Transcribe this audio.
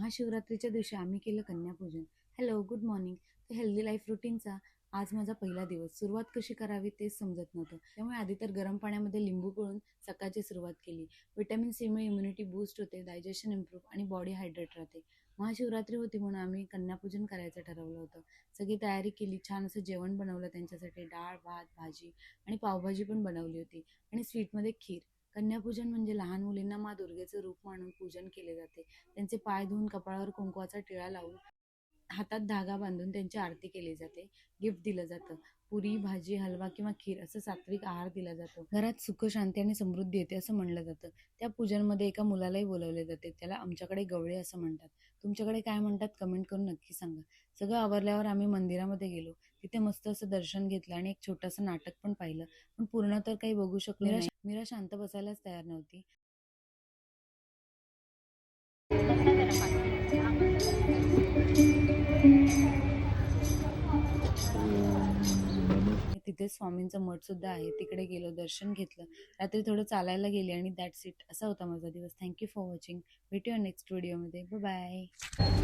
महाशिवरात्रीच्या दिवशी आम्ही केलं कन्यापूजन. Hello, good morning. तर हेल्दी लाईफ रुटीनचा आज माझा पहिला दिवस. सुरुवात कशी करावी तेच समजत नव्हतं. त्यामुळे आधी तर गरम पाण्यामध्ये लिंबू पिळून सकाळची सुरुवात केली. व्हिटॅमिन सीमुळे इम्युनिटी बूस्ट होते, डायजेशन इम्प्रूव्ह आणि बॉडी हायड्रेट राहते. महाशिवरात्री होती म्हणून आम्ही कन्यापूजन करायचं ठरवलं होतं. सगळी तयारी केली, छान असं जेवण बनवलं त्यांच्यासाठी. डाळ, भात, भाजी आणि पावभाजी पण बनवली होती आणि स्वीटमध्ये खीर. कन्यापूजन म्हणजे लहान मुलींना माँ दुर्गेचं रूप मानून पूजन केले जाते. त्यांचे पाय धुवून कपाळावर कुंकवाचा टिळा लावून हातात धागा बांधून त्यांची आरती केली जाते. गिफ्ट दिलं जातं. पुरी, भाजी, हलवा किंवा खीर असं सात्विक आहार दिला जातो. घरात सुख, शांती आणि समृद्धी येते असं म्हणलं जातं. त्या पूजनमध्ये एका मुलालाही बोलावले जाते. त्याला आमच्याकडे गवळे असं म्हणतात. तुमच्याकडे काय म्हणतात कमेंट करून नक्की सांगा. सगळं आवरल्यावर आम्ही मंदिरामध्ये गेलो. तिथे मस्त असं दर्शन घेतलं आणि एक छोटंसं नाटक पण पाहिलं. पण पूर्ण तर काही बघू शकलो नाही. मीरा शांत बसायलाच तयार नव्हती. तिथे स्वामींचं मठ सुद्धा आहे. तिकडे गेलो, दर्शन घेतलं. रात्री थोडं चालायला गेले आणि दॅट्स इट. असा होता माझा दिवस. Thank you for watching. भेटूया नेक्स्ट व्हिडिओमध्ये. Bye bye.